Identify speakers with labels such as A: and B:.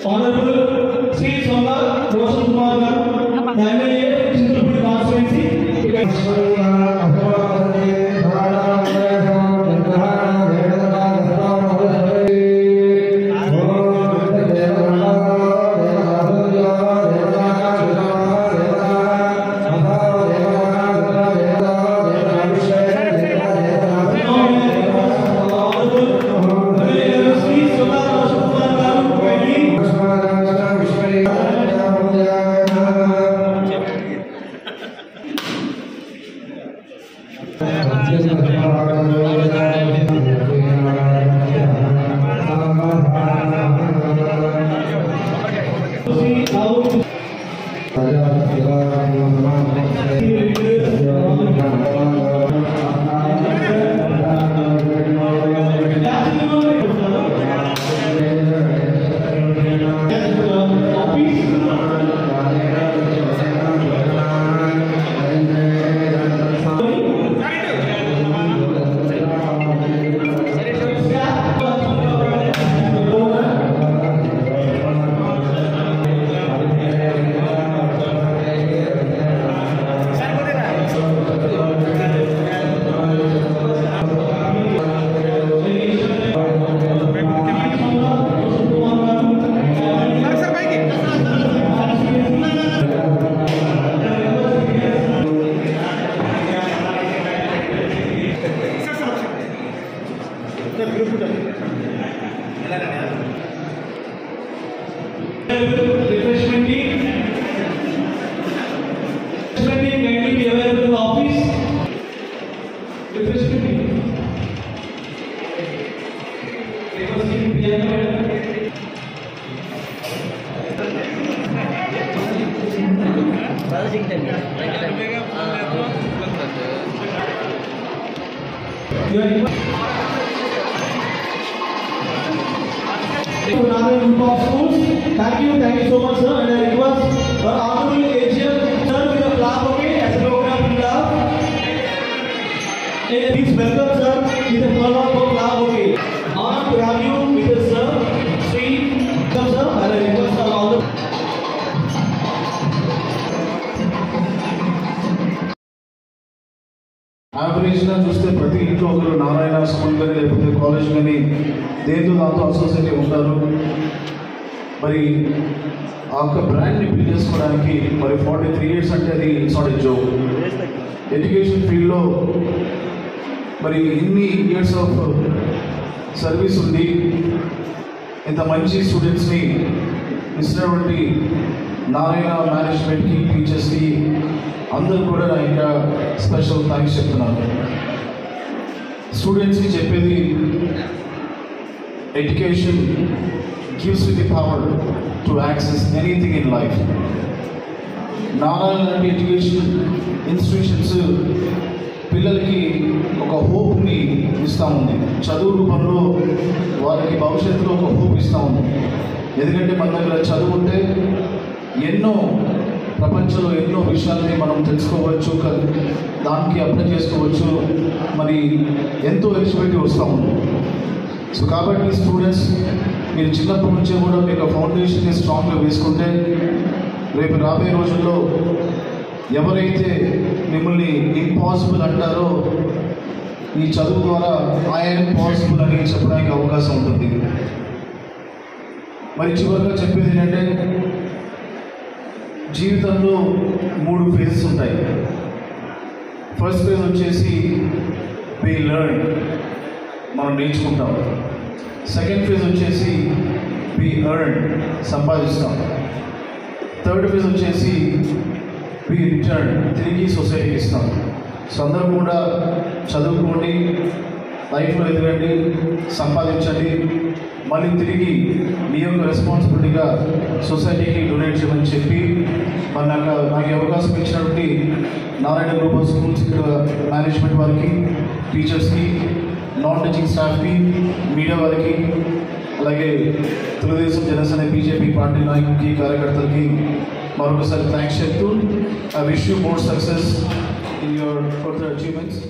A: Honorable Sri Songa Roshan Kumar Garu, MLA Chintalpudi Constituency. Refreshment team kindly be available in the office. Refreshment team. Another group of schools. Thank you so much, sir. And I request Honorable AGM sir with a clap, okay, as a program clap. And please welcome sir with a follow-up clap, okay. Honor to have you with us, sir. Sri, come sir, and I request all the.
B: యావరేజ్గా చూస్తే ప్రతి ఇంట్లో ఒకరు Narayana school కానీ లేకపోతే college కానీ దేంతో దాంతో అసోసియేట్ ఉంటారు. మరి ఆ యొక్క బ్రాండ్ని బిల్డ్ చేసుకోవడానికి మరి 43 years అంటే అది it's not a joke. Education ఫీల్డ్లో మరి ఇన్ని ఇయర్స్ ఆఫ్ సర్వీస్ ఉంది, ఇంత మంచి స్టూడెంట్స్ని ఇచ్చినటువంటి నారాయణ మేనేజ్మెంట్కి, టీచర్స్కి అందరూ కూడా నా ఇంకా స్పెషల్ థ్యాంక్స్ చెప్తున్నాను. స్టూడెంట్స్కి చెప్పేది education gives you the power to access anything in life. Narayana లాంటి ఎడ్యుకేషన్ ఇన్స్టిట్యూషన్స్ పిల్లలకి ఒక హోప్ని ఇస్తూ ఉంది. చదువు రూపంలో వాళ్ళకి భవిష్యత్తులో ఒక హోప్ ఇస్తూ ఉంది. ఎందుకంటే మన దగ్గర చదువు ఉంటే ఎన్నో ప్రపంచంలో ఎన్నో విషయాలని మనం తెలుసుకోవచ్చు, దానికి అప్లై చేసుకోవచ్చు, మరి ఎంతో ఎలిజిబిలిటీ వస్తూ ఉంది. సో కాబట్టి స్టూడెంట్స్ మీరు చిన్నప్పటి నుంచే కూడా మీకు ఫౌండేషన్ని స్ట్రాంగ్గా వేసుకుంటే రేపు రాబోయే రోజుల్లో ఎవరైతే మిమ్మల్ని ఇంపాసిబుల్ అంటారో ఈ చదువు ద్వారా ఐఎమ్ పాసిబుల్ అని చెప్పడానికి అవకాశం ఉంటుంది. మరి చివరిగా చెప్పేది ఏంటంటే జీవితంలో 3 ఫేజెస్ ఉంటాయి. ఫస్ట్ ఫేజ్ వచ్చేసి వి లెర్న్, మనం నేర్చుకుంటాం. సెకండ్ ఫేజ్ వచ్చేసి వి ఎర్న్, సంపాదిస్తాం. థర్డ్ ఫేజ్ వచ్చేసి వి రిటర్న్, తిరిగి సొసైటీకి ఇస్తాం. సో అందరూ కూడా చదువుకోండి, లైఫ్లో ఎదగండి, సంపాదించండి, మళ్ళీ తిరిగి మీ యొక్క రెస్పాన్సిబిలిటీగా సొసైటీకి డొనేట్ చేయమని చెప్పి మరి నాకు అవకాశం ఇచ్చినటువంటి Narayana group of schools management వారికి, టీచర్స్కి, నాన్ టీచింగ్ స్టాఫ్కి, మీడియా వారికి, అలాగే తెలుగుదేశం, జనసేన, బీజేపీ పార్టీ నాయకులకి, కార్యకర్తలకి మరొకసారి థ్యాంక్స్ చెప్తూ I wish you more success in your further achievements.